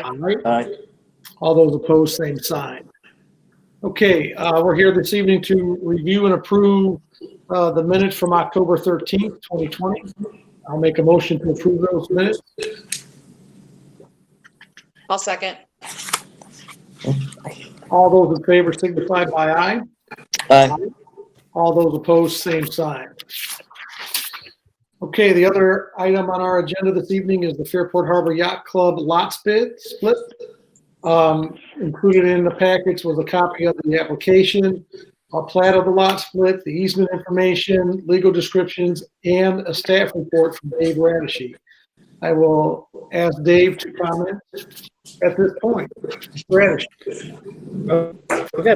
Aye. Aye. All those opposed, same sign. Okay, we're here this evening to review and approve the minutes from October 13th, 2020. I'll make a motion to approve those minutes. I'll second. All those in favor signify by aye. Aye. All those opposed, same sign. Okay, the other item on our agenda this evening is the Fairport Harbor Yacht Club lot split. Included in the package was a copy of the application, a plat of the lot split, the easement information, legal descriptions, and a staff report from Dave Radishy. I will ask Dave to comment at this point. Radish. Okay.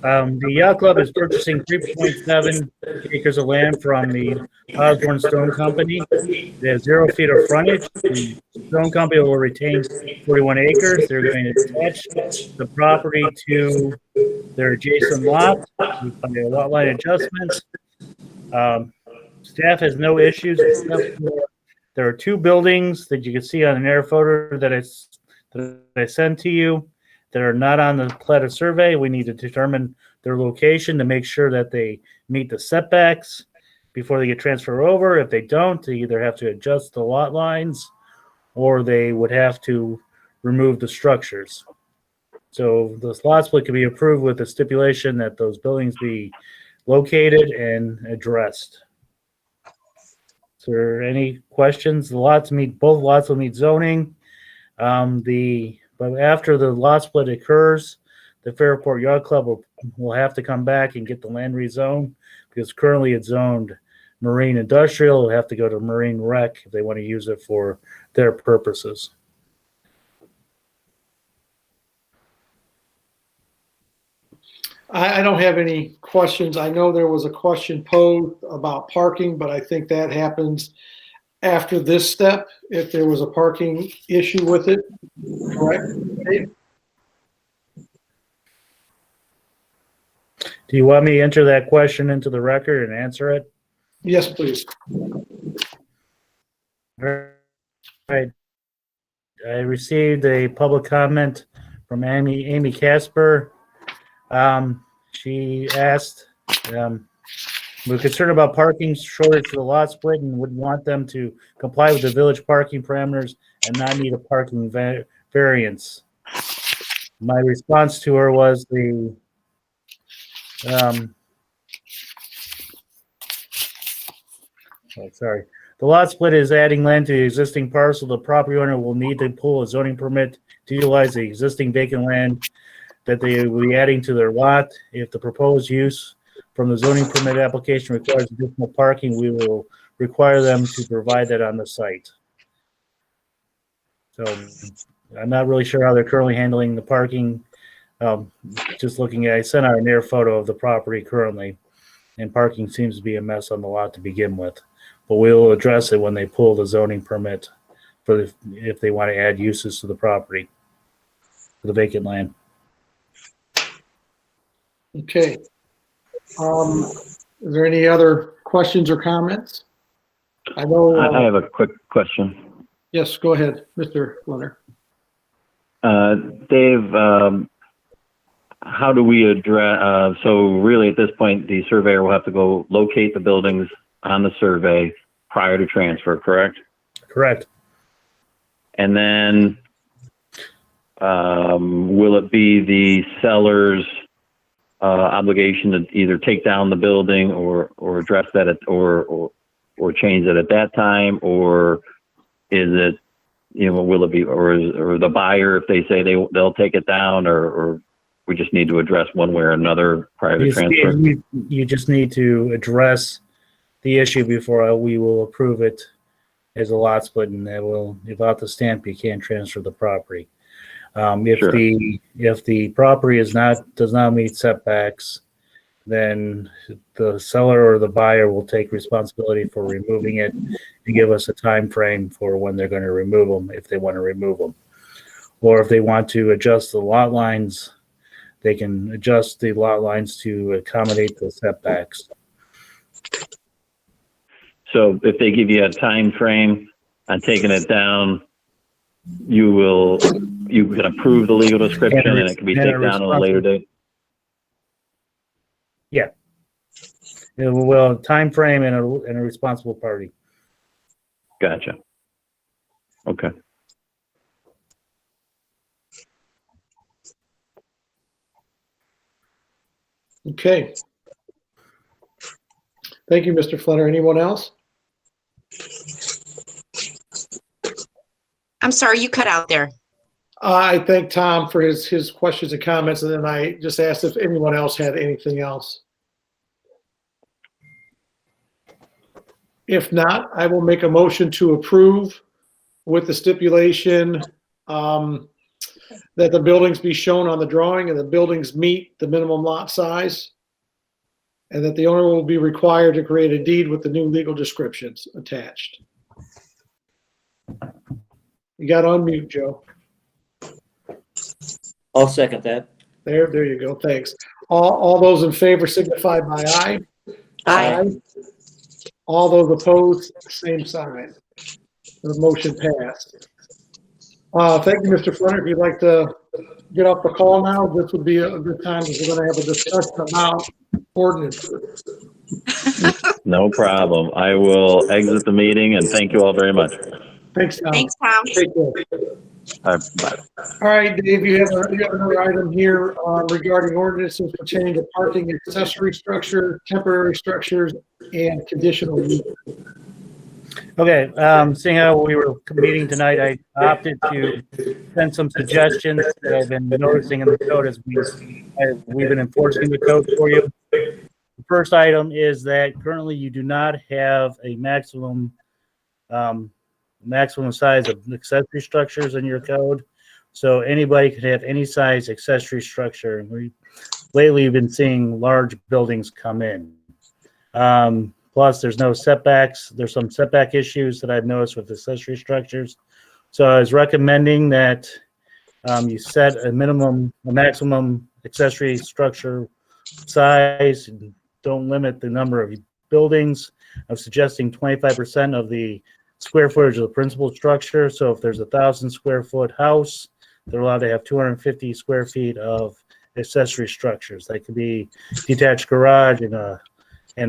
The Yacht Club is purchasing 3.7 acres of land from the Osborne Stone Company. They have 0 feet of frontage. The Stone Company will retain 41 acres. They're going to attach the property to their adjacent lot with their lot line adjustments. Staff has no issues except for there are 2 buildings that you can see on an air photo that I sent to you that are not on the plat of survey. We need to determine their location to make sure that they meet the setbacks before they get transferred over. If they don't, they either have to adjust the lot lines or they would have to remove the structures. So this lot split can be approved with the stipulation that those buildings be located and addressed. Is there any questions? Both lots will meet zoning. But after the lot split occurs, the Fairport Yacht Club will have to come back and get the land rezoned because currently it's zoned marine industrial. It'll have to go to marine rec if they want to use it for their purposes. I don't have any questions. I know there was a question posed about parking, but I think that happens after this step, if there was a parking issue with it, correct? Dave? Do you want me to enter that question into the record and answer it? Yes, please. All right. I received a public comment from Amy Casper. She asked, we're concerned about parking shortage for the lot split and would want them to comply with the village parking parameters and not need a parking variance. My response to her was the lot split is adding land to the existing parcel. The property owner will need to pull a zoning permit to utilize the existing vacant land that they will be adding to their lot. If the proposed use from the zoning permit application requires additional parking, we will require them to provide that on the site. So I'm not really sure how they're currently handling the parking. Just looking at, I sent out an air photo of the property currently, and parking seems to be a mess on the lot to begin with. But we'll address it when they pull the zoning permit for if they want to add uses to the property, for the vacant land. Okay. Is there any other questions or comments? I know. I have a quick question. Yes, go ahead, Mr. Leonard. Dave, how do we address, so really at this point, the surveyor will have to go locate the buildings on the survey prior to transfer, correct? Correct. And then will it be the seller's obligation to either take down the building or address that or change it at that time, or is it, will it be, or the buyer, if they say they'll take it down, or we just need to address one way or another prior to transfer? You just need to address the issue before we will approve it as a lot split, and that will, without the stamp, you can't transfer the property. If the property does not meet setbacks, then the seller or the buyer will take responsibility for removing it and give us a time frame for when they're going to remove them, if they want to remove them. Or if they want to adjust the lot lines, they can adjust the lot lines to accommodate the setbacks. So if they give you a time frame on taking it down, you can approve the legal description and it can be And a taken down at a later date? Yeah. Well, time frame and a responsible party. Gotcha. Okay. Okay. Thank you, Mr. Flinner. Anyone else? I'm sorry, you cut out there. I thank Tom for his questions and comments, and then I just asked if anyone else had anything else. If not, I will make a motion to approve with the stipulation that the buildings be shown on the drawing and the buildings meet the minimum lot size, and that the owner will be required to create a deed with the new legal descriptions attached. You got on mute, Joe. I'll second that. There you go. Thanks. All those in favor signify by aye. Aye. All those opposed, same sign. The motion passed. Thank you, Mr. Flinner. If you'd like to get off the call now, this would be a good time because we're going to have a discussion about ordinances. No problem. I will exit the meeting and thank you all very much. Thanks, Tom. Thanks, Tom. Take care. Bye. All right, Dave, you have another item here regarding ordinances pertaining to parking, accessory structure, temporary structures, and conditional use. Okay, seeing how we were meeting tonight, I opted to send some suggestions that I've been noticing in the code as we've been enforcing the code for you. The first item is that currently you do not have a maximum size of accessory structures in your code. So anybody could have any size accessory structure. Lately, you've been seeing large buildings come in. Plus, there's no setbacks. There's some setback issues that I've noticed with accessory structures. So I was recommending that you set a maximum accessory structure size. And don't limit the number of buildings. I'm suggesting 25% of the square footage of the principal structure. So if there's 1,000 square foot house, they're allowed to have 250 square feet of accessory structures. They could be detached garage and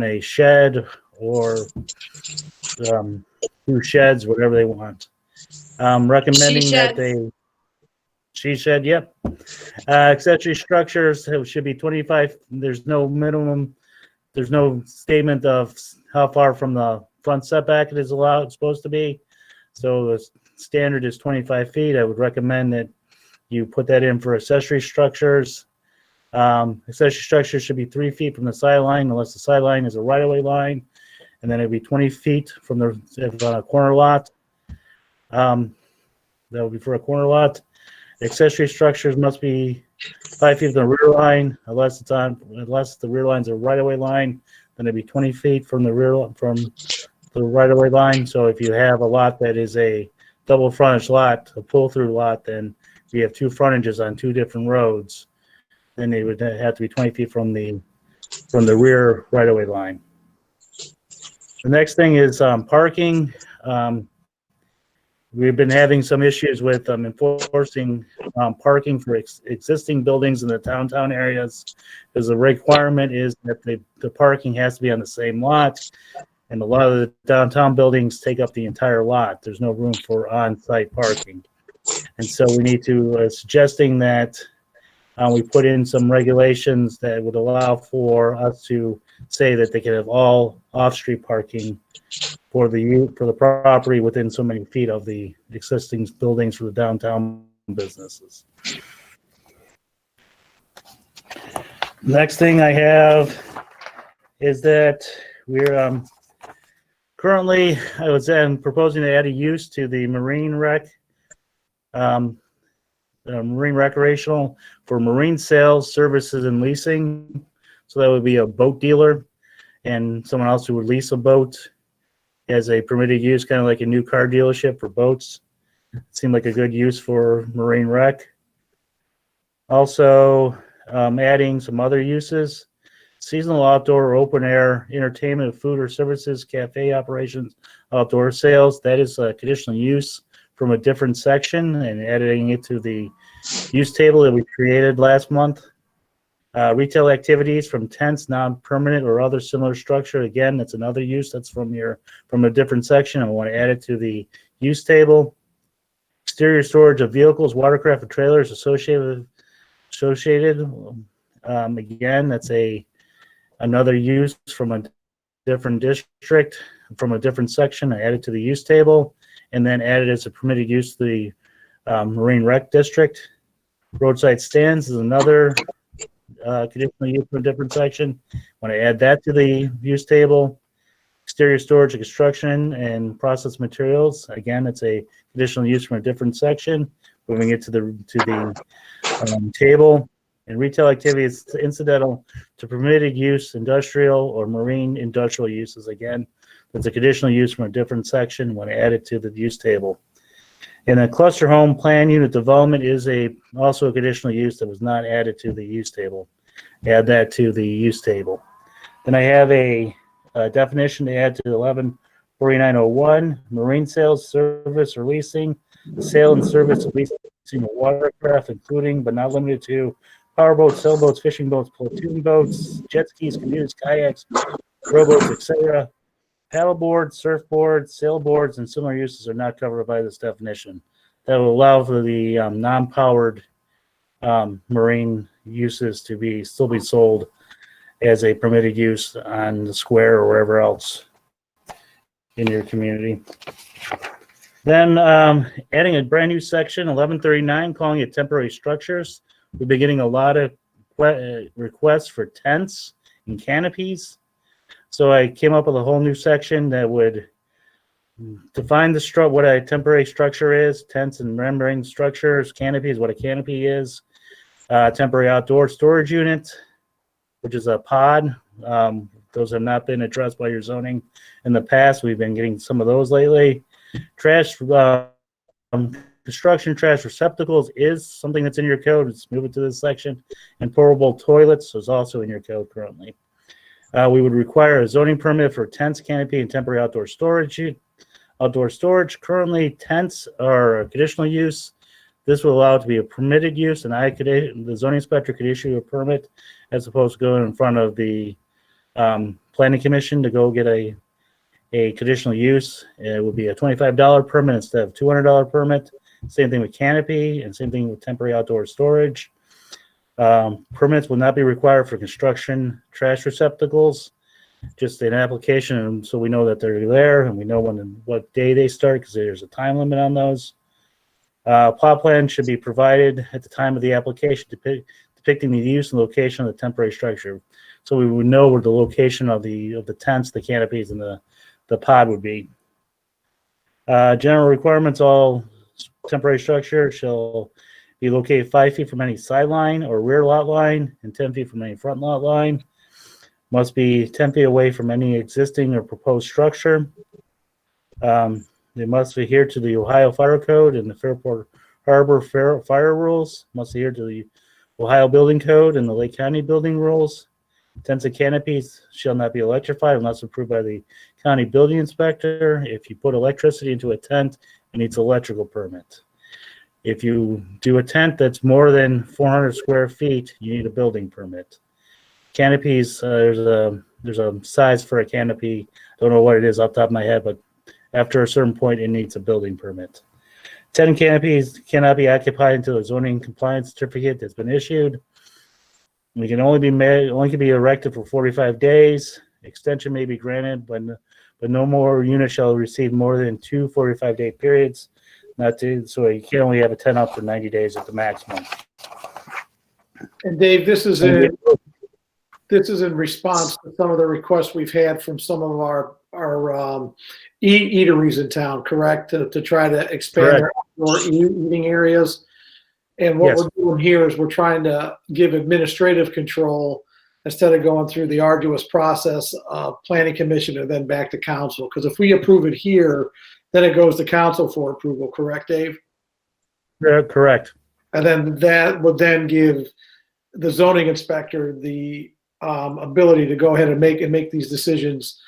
a shed, or 2 sheds, whatever they want. Recommending that she shed, yep. Accessory structures should be 25. There's no minimum. There's no statement of how far from the front setback it is supposed to be. So the standard is 25 feet. I would recommend that you put that in for accessory structures. Accessory structures should be 3 feet from the sideline unless the sideline is a right-of-way line, and then it'd be 20 feet from the corner lot. That would be for a corner lot. Accessory structures must be 5 feet from the rear line unless the rear line's a right-of-way line. Then it'd be 20 feet from the right-of-way line. So if you have a lot that is a double frontage lot, a pull-through lot, then you have 2 frontages on 2 different roads. Then they would have to be 20 feet from the rear right-of-way line. The next thing is parking. We've been having some issues with enforcing parking for existing buildings in the downtown areas, because the requirement is that the parking has to be on the same lot, and a lot of the downtown buildings take up the entire lot. There's no room for on-site parking. And so we need to, suggesting that we put in some regulations that would allow for us to say that they can have all off-street parking for the property within so many feet of the existing buildings for the downtown businesses. Next thing I have is that we're currently, I was proposing to add a use to the marine recreational for marine sales, services, and leasing. So that would be a boat dealer and someone else who would lease a boat as a permitted use, kind of like a new car dealership for boats. It seemed like a good use for marine rec. Also, adding some other uses: seasonal outdoor or open air entertainment, food or services, cafe operations, outdoor sales. That is a conditional use from a different section and adding it to the use table that we created last month. Retail activities from tents, non-permanent or other similar structure. Again, that's another use that's from a different section. I want to add it to the use table. Exterior storage of vehicles, watercraft, and trailers associated. Again, that's another use from a different district, from a different section. I added to the use table, and then added as a permitted use to the Marine Rec District. Roadside stands is another conditional use from a different section. Want to add that to the use table. Exterior storage of construction and process materials. Again, it's a conditional use from a different section. Moving it to the table. And retail activity is incidental to permitted use, industrial or marine industrial uses. Again, that's a conditional use from a different section. Want to add it to the use table. And a cluster home plan unit development is also a conditional use that was not added to the use table. Add that to the use table. Then I have a definition to add to 114901, marine sales, service, or leasing, the sale and service of leasing of watercraft, including but not limited to powerboats, sailboats, fishing boats, pontoon boats, jet skis, canoes, kayaks, rowboats, etc. Paddleboards, surfboards, sailboards, and similar uses are not covered by this definition. That will allow for the non-powered marine uses to still be sold as a permitted use on the square or wherever else in your community. Then adding a brand new section, 1139, calling it temporary structures. We've been getting a lot of requests for tents and canopies. So I came up with a whole new section that would define what a temporary structure is, tents and membrane structures, canopies, what a canopy is, temporary outdoor storage unit, which is a pod. Those have not been addressed by your zoning in the past. We've been getting some of those lately. Construction trash receptacles is something that's in your code. Let's move it to this section. And portable toilets is also in your code currently. We would require a zoning permit for tents, canopy, and temporary outdoor storage. Currently, tents are a conditional use. This will allow it to be a permitted use, and the zoning inspector could issue a permit as opposed to going in front of the planning commission to go get a conditional use. It would be a $25 permit instead of $200 permit. Same thing with canopy, and same thing with temporary outdoor storage. Permits will not be required for construction trash receptacles. Just an application, and so we know that they're there, and we know what day they start because there's a time limit on those. Plot plan should be provided at the time of the application, depicting the use and location of the temporary structure, so we would know where the location of the tents, the canopies, and the pod would be. General requirements: all temporary structure shall be located 5 feet from any sideline or rear lot line and 10 feet from any front lot line. Must be 10 feet away from any existing or proposed structure. They must adhere to the Ohio Fire Code and the Fairport Harbor Fire Rules. Must adhere to the Ohio Building Code and the Lake County Building Rules. Tents and canopies shall not be electrified unless approved by the county building inspector. If you put electricity into a tent, it needs an electrical permit. If you do a tent that's more than 400 square feet, you need a building permit. Canopies, there's a size for a canopy. Don't know what it is off the top of my head, but after a certain point, it needs a building permit. Tent canopies cannot be occupied until a zoning compliance certificate has been issued. They can only be erected for 45 days. Extension may be granted, but no more units shall receive more than 2 45-day periods. So you can only have a tent up for 90 days at the maximum. And Dave, this is in response to some of the requests we've had from some of our eateries in town, correct? To try to expand their outdoor eating areas. And what we're doing here is we're trying to give administrative control instead of going through the arduous process of planning commission and then back to council. Because if we approve it here, then it goes to council for approval, correct, Dave? Yeah, correct. And then that would then give the zoning inspector the ability to go ahead and make these decisions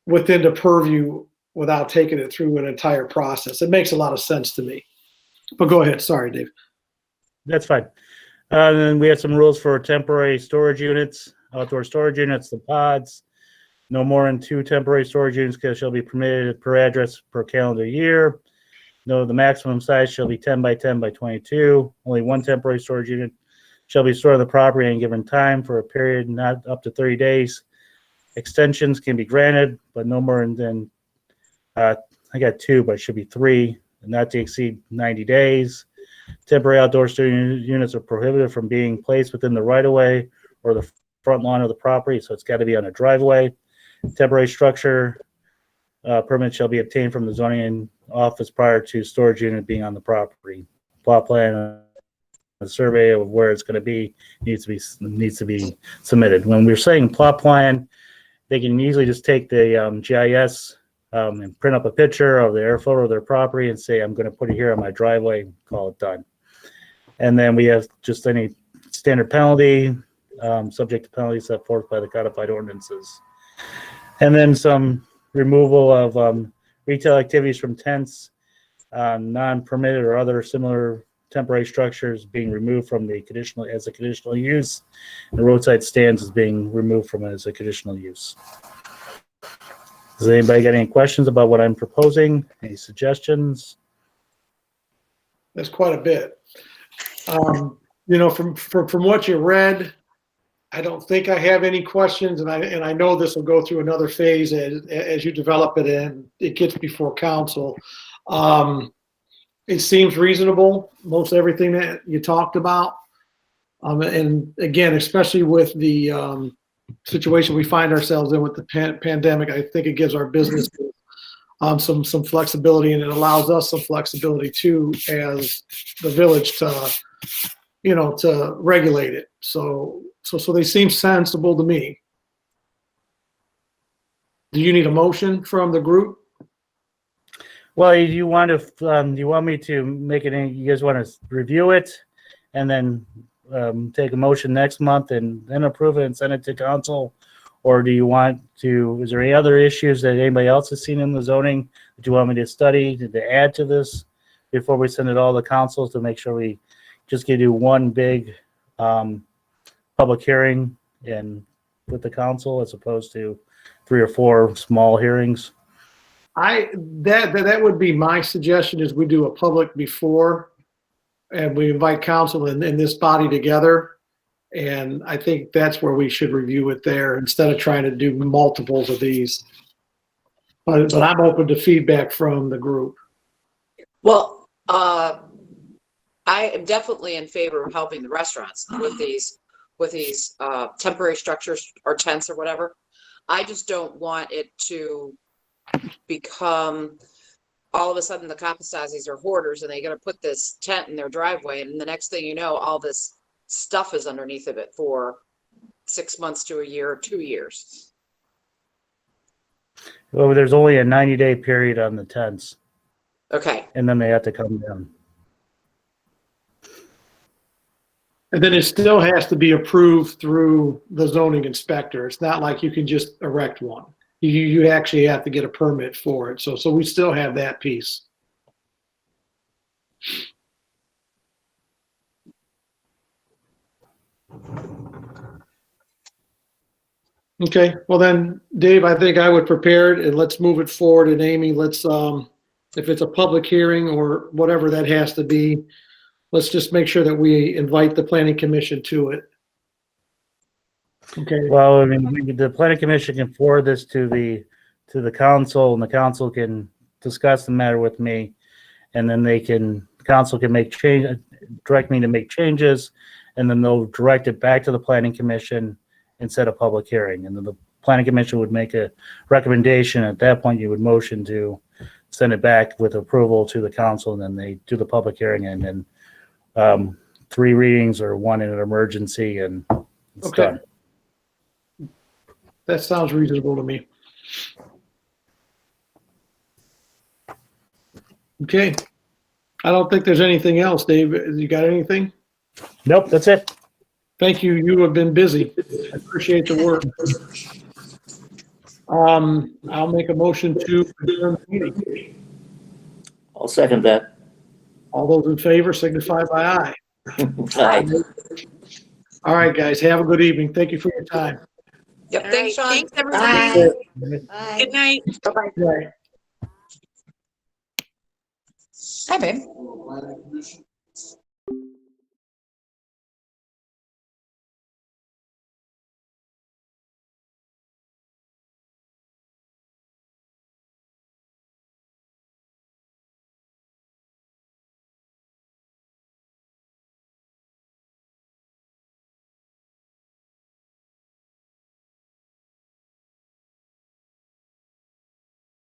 within the purview without taking it through an entire process. It makes a lot of sense to me. But go ahead. Sorry, Dave. That's fine. Then we have some rules for temporary storage units, outdoor storage units, the pods. No more than 2 temporary storage units shall be permitted per address per calendar year. No, the maximum size shall be 10 by 10 by 22. Only 1 temporary storage unit shall be stored on the property at any given time for a period not up to 30 days. Extensions can be granted, but no more than, I got 2, but it should be 3, not to exceed 90 days. Temporary outdoor storage units are prohibited from being placed within the right-of-way or the front lawn of the property, so it's got to be on a driveway. Temporary structure permit shall be obtained from the zoning office prior to storage unit being on the property. Plot plan, a survey of where it's going to be needs to be submitted. When we're saying plot plan, they can easily just take the GIS and print up a picture of the air photo of their property and say, I'm going to put it here on my driveway, call it done. And then we have just any standard penalty, subject to penalties set forth by the codified ordinances. And then some removal of retail activities from tents, non-permitted or other similar temporary structures being removed from the conditional as a conditional use, and roadside stands is being removed from it as a conditional use. Does anybody got any questions about what I'm proposing? Any suggestions? That's quite a bit. You know, from what you read, I don't think I have any questions, and I know this will go through another phase as you develop it and it gets before council. It seems reasonable, most everything that you talked about, and again, especially with the situation we find ourselves in with the pandemic, I think it gives our business some flexibility, and it allows us some flexibility too as the village to, you know, to regulate it. So they seem sensible to me. Do you need a motion from the group? Well, you want to, you want me to make it, you guys want to review it and then take a motion next month and then approve it and send it to council? Or do you want to, is there any other issues that anybody else has seen in the zoning that you want me to study, to add to this before we send it all to council to make sure we just can do one big public hearing and with the council as opposed to 3 or 4 small hearings? That would be my suggestion, is we do a public before and we invite council and this body together. And I think that's where we should review it there instead of trying to do multiples of these. But I'm open to feedback from the group. Well, I am definitely in favor of helping the restaurants with these temporary structures or tents or whatever. I just don't want it to become all of a sudden the Capastasis are hoarders and they're going to put this tent in their driveway, and the next thing you know, all this stuff is underneath of it for 6 months to a year or 2 years. Well, there's only a 90-day period on the tents. Okay. And then they have to come down. And then it still has to be approved through the zoning inspector. It's not like you can just erect one. You actually have to get a permit for it. So we still have that piece. Okay, well then, Dave, I think I would prepare it and let's move it forward. And Amy, let's, if it's a public hearing or whatever that has to be, let's just make sure that we invite the planning commission to it. Okay. Well, I mean, the planning commission can forward this to the council, and the council can discuss the matter with me, and then council can direct me to make changes, and then they'll direct it back to the planning commission and set a public hearing. And then the planning commission would make a recommendation. At that point, you would motion to send it back with approval to the council, and then they do the public hearing, and then 3 readings or 1 in an emergency, and it's done. That sounds reasonable to me. Okay. I don't think there's anything else, Dave. You got anything? Nope, that's it. Thank you. You have been busy. I appreciate the work. I'll make a motion to adjourn the meeting. I'll second that. All those in favor signify by aye. Aye. All right, guys, have a good evening. Thank you for your time. Yep, All thanks, right, Sean. thanks, everybody. Bye. Good night. Bye-bye. Right. Hi, babe.